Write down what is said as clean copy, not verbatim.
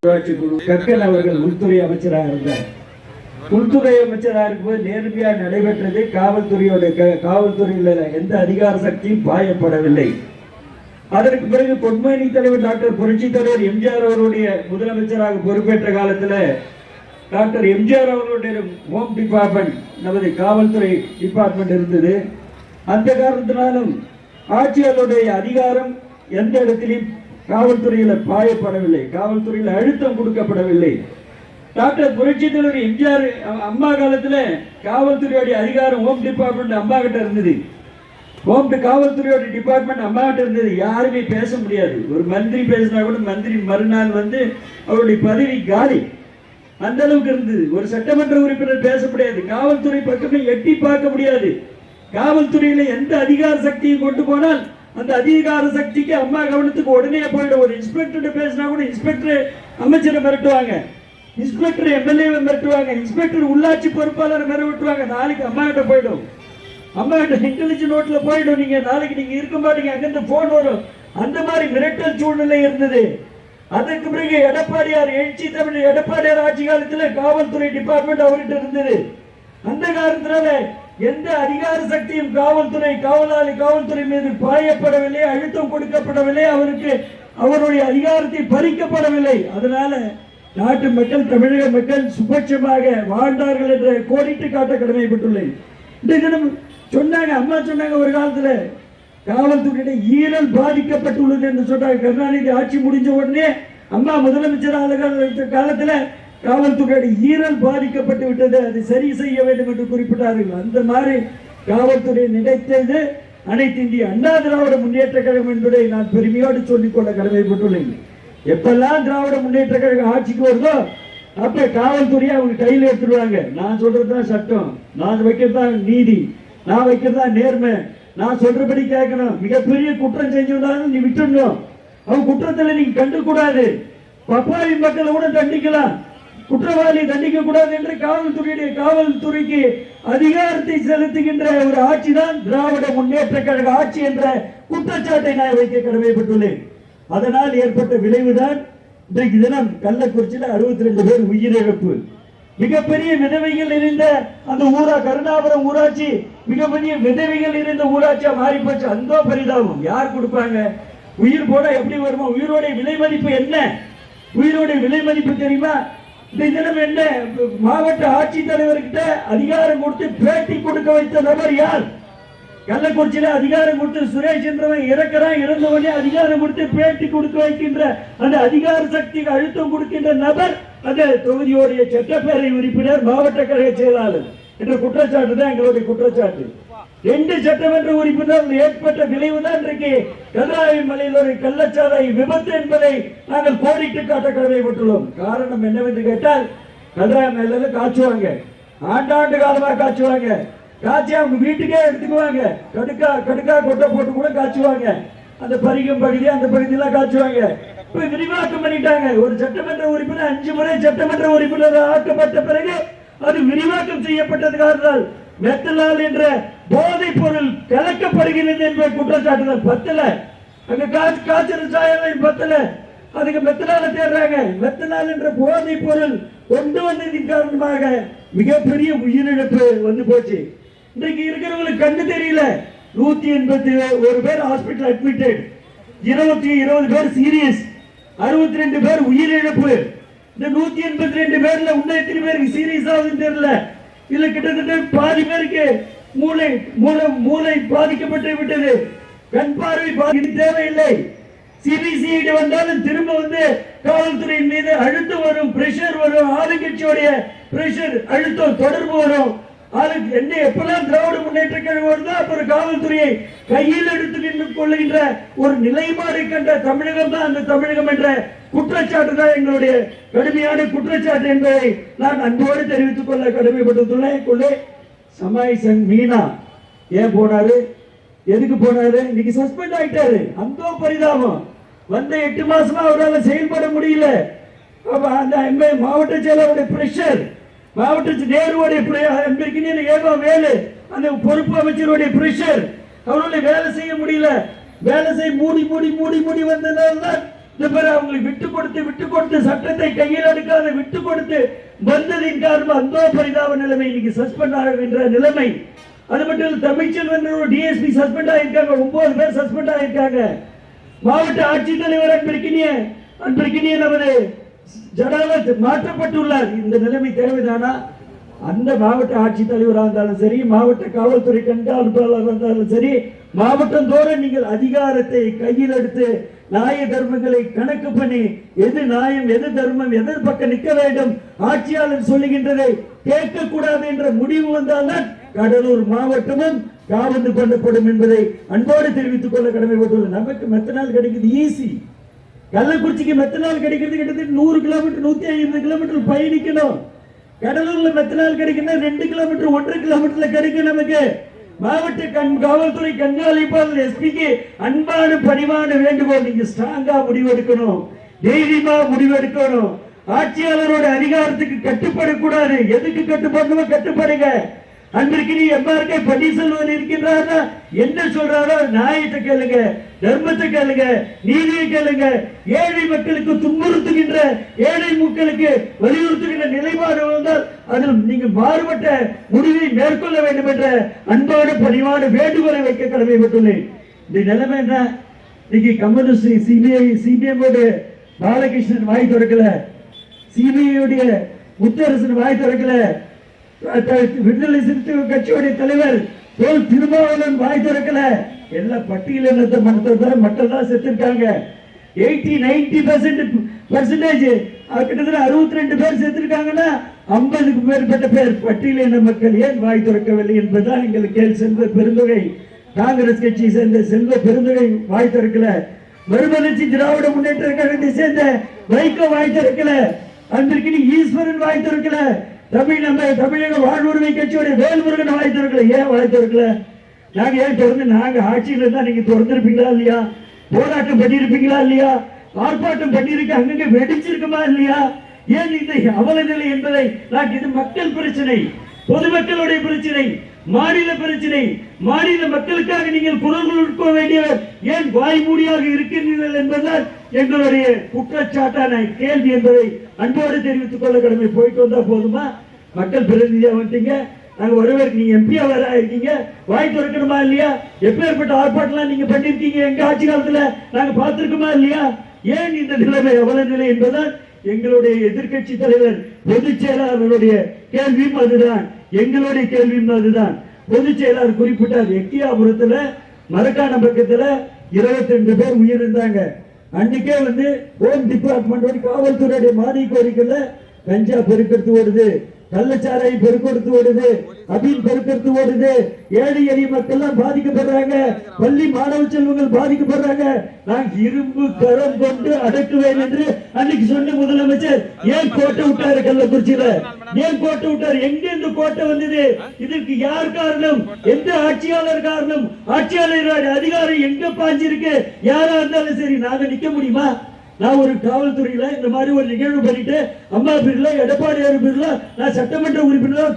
கக்கன் அவர்கள் உள்துறை அமைச்சராக இருந்தார். உள்துறை அமைச்சராக இருக்கும்போது நேர்மையாக நடைபெற்றது. காவல்துறையில் எந்த அதிகார சக்தியும் பாயப்படவில்லை. அதற்கு பிறகு பொன்மேனி தலைவர் டாக்டர் புரட்சி தலைவர் எம்ஜிஆர் அவருடைய முதலமைச்சராக பொறுப்பேற்ற காலத்தில் டாக்டர் எம்ஜிஆர் அவர்களுடைய ஹோம் டிபார்ட்மெண்ட், நமது காவல்துறை டிபார்ட்மெண்ட் இருந்தது. அந்த காரணத்தினாலும் ஆட்சியாளருடைய அதிகாரம் எந்த இடத்திலும் காவல்துறையில் பாயப்படவில்லை, காவல்துறையில் அழுத்தம் கொடுக்கப்படவில்லை. டாக்டர் புரட்சி தலைவர் எம்ஜிஆர் அம்மா காலத்தில் காவல்துறையுடைய அதிகாரம் ஹோம் டிபார்ட்மெண்ட் அம்மா கிட்ட இருந்தது. காவல்துறையோட டிபார்ட்மெண்ட் அம்மா கிட்ட இருந்தது. யாருமே பேச முடியாது. ஒரு மந்திரி பேசினா கூட மந்திரி மறுநாள் அவருடைய பதவி காலி. அந்த அளவுக்கு இருந்தது. ஒரு சட்டமன்ற உறுப்பினர் பேச முடியாது. காவல்துறை பக்கமே எட்டி பார்க்க முடியாது. காவல்துறையில எந்த அதிகார சக்தியும் கொண்டு போனால் அந்த அதிகார சக்திக்கு அம்மா கவனத்துக்கு உடனே போயிடும். ஒரு இன்ஸ்பெக்டர் பேசினா கூட இன்ஸ்பெக்டர் அமைச்சரை மிரட்டுவாங்க, இன்ஸ்பெக்டர் எம்எல்ஏ மிரட்டுவாங்க, இன்ஸ்பெக்டர் உள்ளாட்சி பொறுப்பாளர் மிரட்டுவாங்க. நாளைக்கு அம்மா கிட்ட போயிடும், அம்மா கிட்ட இன்டெலிஜென்ஸ் நோட்ல போயிடும். நீங்க நாளைக்கு நீங்க இருக்க மாட்டீங்க, அங்கிருந்து போன் வரும். அந்த மாதிரி மிரட்டல் சூழ்நிலை இருந்தது. அதற்கு பிறகு எடப்பாடியார் எழுச்சி தமிழ் எடப்பாடியார் ஆட்சி காலத்தில் காவல்துறை டிபார்ட்மெண்ட் அவர்கிட்ட இருந்தது. அந்த காரணத்தினால எந்த அதிகார சக்தியும் காவல்துறை மீது பாயப்படவில்லை, அழுத்தம் கொடுக்கப்படவில்லை, அவருக்கு அவருடைய அதிகாரத்தை பறிக்கப்படவில்லை. அதனால நாட்டு மக்கள், தமிழக மக்கள் சுபட்சமாக வாழ்ந்தார்கள் என்ற கோடிட்டு காட்ட கடமைப்பட்டுள்ளேன். இந்த தினம் சொன்னாங்க, அம்மா சொன்னாங்க, ஒரு காலத்துல காவல்துறையுடைய ஈரல் பாதிக்கப்பட்டுள்ளது என்று சொன்னாங்க. கருணாநிதி ஆட்சி முடிஞ்ச உடனே அம்மா முதலமைச்சர் காலத்துல காவல்துறையுடைய ஈரல் பாதிக்கப்பட்டு விட்டது, அதை சரி செய்ய வேண்டும் என்று குறிப்பிட்டார்கள். அந்த மாதிரி காவல்துறை நினைத்தது அனைத்து இந்திய அண்ணா திராவிட முன்னேற்ற கழகம் என்பதை நான் பெருமையோடு சொல்லிக்கொள்ள கடமைப்பட்டுள்ளேன். எப்பெல்லாம் திராவிட முன்னேற்ற கழகம் ஆட்சிக்கு வருதோ அப்ப காவல்துறையை அவங்க கையில் எடுத்துருவாங்க. நான் சொல்றதுதான் சட்டம், நான் வைக்கிறதுதான் நீதி, நான் வைக்கிறதா நேர்மை, நான் சொல்றபடி கேட்கணும். மிகப்பெரிய குற்றம் செஞ்சிருந்தாலும் நீ விட்டுடணும். அவங்க குற்றத்துல நீங்க கண்டுக்கூடாது. பப்பாவி மக்களை கூட தண்டிக்கலாம், குற்றவாளி தண்டிக்க கூடாது என்று காவல்துறைக்கு அதிகாரத்தை செலுத்துகின்ற ஒரு ஆட்சி தான் திராவிட முன்னேற்ற கழக ஆட்சி என்ற குற்றச்சாட்டை நான் வைக்க கடமைப்பட்டுள்ளேன். அதனால் ஏற்பட்ட விளைவுதான் இன்றைக்கு தினம் கள்ளக்குறிச்சியில் 62 பேர் உயிரிழப்பு. மிகப்பெரிய விதவைகள் இருந்த அந்த கருணாபுரம் ஊராட்சி மிகப்பெரிய விதவைகள் இருந்த ஊராட்சியா மாறி போச்சு. அந்த பரிதாபம் யார் கொடுப்பாங்க? உயிர் போட எப்படி வருமா? உயிரோட விலை மதிப்பு என்ன? உயிரோட விலை மதிப்பு தெரியுமா? இந்த தினம் என்ன மாவட்ட ஆட்சித்தலைவர்கிட்ட அதிகாரம் கொடுத்து பேட்டி கொடுக்க வைத்த நபர் யார்? கள்ளக்குறிச்சியில அதிகாரம் கொடுத்து சுரேஷ் என்றவன் இறந்தவனே அதிகாரம் கொடுத்து பேட்டி கொடுக்க வைக்கின்ற அந்த அதிகார சக்திக்கு அழுத்தம் கொடுக்கின்ற நபர் அந்த தொகுதியோடைய சட்டப்பேரவை உறுப்பினர், மாவட்ட கழக செயலாளர் என்ற குற்றச்சாட்டு தான் எங்களுடைய குற்றச்சாட்டு. 2 சட்டமன்ற உறுப்பினர் ஏற்பட்ட விளைவுதான் இன்றைக்கு கல்லாய் மலையில் ஒரு கள்ளச்சாலை விபத்து என்பதை நாங்கள் கோடிட்டு காட்ட கடமைப்பட்டுள்ளோம். காரணம் என்னவென்று கேட்டால், கல்லாய் மேல காய்ச்சுவாங்க, ஆண்டாண்டு காலமாக காய்ச்சுவாங்க, காய்ச்சி அவங்க வீட்டுக்கே எடுத்துக்குவாங்க. கடுக்கா கொட்டை போட்டு கூட காய்ச்சுவாங்க. அந்த பரிகம் பகுதி அந்த பகுதியெல்லாம் காய்ச்சுவாங்க. இப்ப விரிவாக்கம் பண்ணிட்டாங்க. ஒரு சட்டமன்ற உறுப்பினர் 5 முறை சட்டமன்ற உறுப்பினர் ஆக்கப்பட்ட பிறகு அது விரிவாக்கம் செய்யப்பட்டது. காரணம் மெத்தனால் என்ற போதைப் பொருள் கலக்கப்படுகிறது என்ற குற்றச்சாட்டு பத்தல. அங்க காய்ச்சல் சாயம் பத்தல, அதுக்கு மெத்தனால தேடுறாங்க. மெத்தனால் என்ற போதைப் பொருள் கொண்டு வந்ததின் காரணமாக மிகப்பெரிய உயிரிழப்பு வந்து போச்சு. இன்றைக்கு இருக்கிறவங்களுக்கு கண்ணு தெரியல. 181 பேர் ஹாஸ்பிட்டல் அட்மிட்டட், 20 பேர் சீரியஸ், 62 பேர் உயிரிழப்பு. இந்த 182 பேர்ல இன்னும் எத்தனை பேருக்கு சீரியஸ் ஆகுதுன்னு தெரியல. இதுல கிட்டத்தட்ட பாதி பேருக்கு மூளை பாதிக்கப்பட்டு விட்டது. கண் பார்வை பாதிக்க தேவையில்லை. சிபிசிஐடி வந்தாலும் திரும்ப காவல்துறையின் மீது அழுத்தம் வரும், பிரஷர் வரும், ஆளுங்கட்சியோடைய பிரஷர் அழுத்தம் தொடர்பு வரும். என்ன எப்பெல்லாம் திராவிட முன்னேற்ற கழகம் வருதோ அப்புறம் காவல்துறையை கையில் எடுத்து கொள்ளுகின்ற ஒரு நிலைமாறி கண்ட தமிழகம் தான் அந்த தமிழகம் என்ற குற்றச்சாட்டு தான் எங்களுடைய கடுமையான குற்றச்சாட்டு என்பதை நான் அன்போடு தெரிவித்துக் கொள்ள கடமைப்பட்டுள்ளேன். சமாய் சங் மீனா ஏன் போனாரு, எதுக்கு போனாரு? இன்னைக்கு சஸ்பெண்ட் ஆயிட்டாரு. அந்த பரிதாபம். 8 மாசமா அவரால் செயல்பட முடியல. அந்த மாவட்ட செயலாளருடைய பிரஷர், மாவட்ட நேருடைய ஏகோ வேலு அந்த பொறுப்பு அமைச்சருடைய பிரஷர், அவரால் வேலை செய்ய முடியல. வேலை செய்ய மூடி வந்ததால் அவங்களுக்கு விட்டு கொடுத்து சட்டத்தை கையில் எடுக்காத விட்டு கொடுத்து வந்ததின் காரணம் அந்த பரிதாப நிலைமை. இன்னைக்கு சஸ்பெண்ட் ஆகின்ற நிலைமை. அது மட்டும் இல்ல, தமிழ்ச்செல்வன் டிஎஸ்பி சஸ்பெண்ட் ஆகியிருக்காங்க, 9 பேர் சஸ்பெண்ட் ஆகியிருக்காங்க. மாவட்ட ஆட்சித்தலைவர் அன்பிற்கினிய நமது ஜடாவத் மாற்றப்பட்டுள்ளார். இந்த நிலைமை தேவைதானா? அந்த மாவட்ட ஆட்சித்தலைவராக இருந்தாலும் சரி, மாவட்ட காவல்துறை கண்காணிப்பாளர் இருந்தாலும் சரி, மாவட்டம் தோறும் நீங்கள் அதிகாரத்தை கையில் எடுத்து நியாய தர்மங்களை கணக்கு பண்ணி எது நியாயம் எது தர்மம் எதன் பக்கம் நிற்க வேண்டும் ஆட்சியாளர் சொல்லுகின்றதை கேட்கக்கூடாது என்ற முடிவு வந்தால்தான் கடலூர் மாவட்டமும் காவந்து பண்ணப்படும் என்பதை அன்போடு தெரிவித்துக் கொள்ள கடமைப்பட்டுள்ளது. நமக்கு மெத்தனால் கிடைக்குது ஈஸி. கள்ளக்குறிச்சிக்கு மெத்தனால் கிடைக்கிறது கிட்டத்தட்ட 100 கிலோமீட்டர் 150 கிலோமீட்டர் பயணிக்கணும். கடலூர்ல மெத்தனால் கிடைக்குன்னா 2 கிலோமீட்டர் 1.5 கிலோமீட்டர்ல கிடைக்கும். நமக்கு மாவட்ட காவல்துறை கண்காணிப்பாளர் எஸ்பிக்கு அன்பான பணிவான வேண்டுகோள், நீங்க ஸ்ட்ராங்கா முடிவெடுக்கணும், தைரியமா முடிவெடுக்கணும். ஆட்சியாளரோட அதிகாரத்துக்கு கட்டுப்படக்கூடாது. எதுக்கு கட்டுப்படணுமோ கட்டுப்படுங்க. அன்றைக்கு எம்ஆர்கே பன்னீர்செல்வம் இருக்கின்றாரா, என்ன சொல்றாரோ நியாயத்தை கேளுங்க, தர்மத்தை கேளுங்க, நீதியை கேளுங்க. ஏழை மக்களுக்கு துன்புறுத்துகின்ற ஏழை மக்களுக்கு வலியுறுத்துகின்ற நிலைப்பாடு வந்தால் அதில் நீங்க மாறுபட்ட முடிவை மேற்கொள்ள வேண்டும் என்ற அன்பான பணிவான வேண்டுகோளை வைக்க கடமைப்பட்டுள்ளேன். இந்த நிலைமை என்ன? இன்னைக்கு கம்யூனிஸ்ட் சிபிஎம் பாலகிருஷ்ணன் வாய் திறக்கல, சிபிஐ முத்தரசன் வாய் திறக்கல, விடுதலை சிறுத்தைகள் கட்சியுடைய தலைவர் தோல் திருமாவளவன் வாய் திறக்கல. எல்லாம் பட்டியலினத்தை மட்டும் தான் செத்துருக்காங்க. 80-90% கிட்டத்தட்ட 62 பேர் செத்துருக்காங்கன்னா 50க்கு மேற்பட்ட பேர் பட்டியலின மக்கள் ஏன் வாய் திறக்கவில்லை என்பதுதான் எங்களுக்கு செல்வ பெருந்தொகை. காங்கிரஸ் கட்சியை சேர்ந்த செல்வ பெருந்தொகை வாய் திறக்கல. மறுமலர்ச்சி திராவிட முன்னேற்ற கழகத்தை சேர்ந்த வைகோ வாய் திறக்கல. அன்றைக்கு ஈஸ்வரன் வாய் திறக்கல. தமிழக வாழ்வுரிமை கட்சியுடைய வேல்முருகன் வாய் திறக்கல. ஏன் வாய் திறக்கல? நாங்க ஏன் திறந்து? நாங்க ஆட்சியில் இருந்தா நீங்க திறந்திருப்பீங்களா இல்லையா? போராட்டம் பண்ணிருப்பீங்களா இல்லையா? ஆர்ப்பாட்டம் பண்ணிருக்க அங்கங்க வெடிச்சிருக்குமா இல்லையா? ஏன் இந்த அவல நிலை என்பதை இது மக்கள் பிரச்சனை, பொதுமக்களுடைய பிரச்சனை, மாநில பிரச்சனை. மாநில மக்களுக்காக நீங்கள் குரல் கொடுக்க வேண்டியவர் ஏன் வாய்மூடியாக இருக்கின்றீர்கள் என்பதுதான் எங்களுடைய குற்றச்சாட்டான கேள்வி என்பதை அன்போடு தெரிவித்துக் கொள்ள கடமை. போயிட்டு வந்தா போதுமா? மக்கள் பிரதிநிதியா வந்துட்டீங்க, நாங்க வரவேற்க, நீங்க எம்பியா வர இருக்கீங்க, வாய் திறக்கணுமா இல்லையா? எப்பேற்பட்ட ஆர்ப்பாட்டம் நீங்க பண்ணிருக்கீங்க எங்க ஆட்சி காலத்துல நாங்க பார்த்திருக்கோமா இல்லையா? ஏன் இந்த நிலைமை அவல நிலை என்பதால் எங்களுடைய எதிர்கட்சி தலைவர் பொதுச் செயலாளருடைய கேள்வியும் அதுதான், எங்களுடைய கேள்வியும் அதுதான். பொதுச் செயலாளர் குறிப்பிட்டார், எக்கியாபுரத்துல மரக்கான பக்கத்துல 22 பேர் உயிரிழந்தாங்க. அன்னைக்கே ஹோம் டிபார்ட்மெண்ட் காவல்துறையுடைய மானிய கோரிக்கையில கஞ்சா பெருக்கெடுத்து ஓடுது, கள்ளச்சாராயம் பெருக்கெடுத்து ஓடுது, அபீன் பெருக்கெடுத்து ஓடுது. ஏழை எளிய மக்கள் பாதிக்கப்படுறாங்க, பள்ளி மாணவ செல்வங்கள் பாதிக்கப்படுறாங்க. நான் இரும்பு கரம் கொண்டு அடக்குவேன் என்று அன்னைக்கு சொன்ன முதலமைச்சர் ஏன் கோட்டை விட்டாரு? கள்ளக்குறிச்சியில ஏன் கோட்டை விட்டாரு? எங்க இந்த கோட்டை வந்தது? இதற்கு யார் காரணம்? எந்த ஆட்சியாளர் காரணம்? ஆட்சியாளர் அதிகாரம் எங்க பாஞ்சிருக்கு? யாரா இருந்தாலும் சரி, நாங்க நிக்க முடியுமா? நான் ஒரு காவல்துறையில இந்த மாதிரி ஒரு நிகழ்வு பண்ணிட்டு அம்மா பேர்ல எடப்பாடி பேர்ல நான் சட்டமன்ற உறுப்பினர்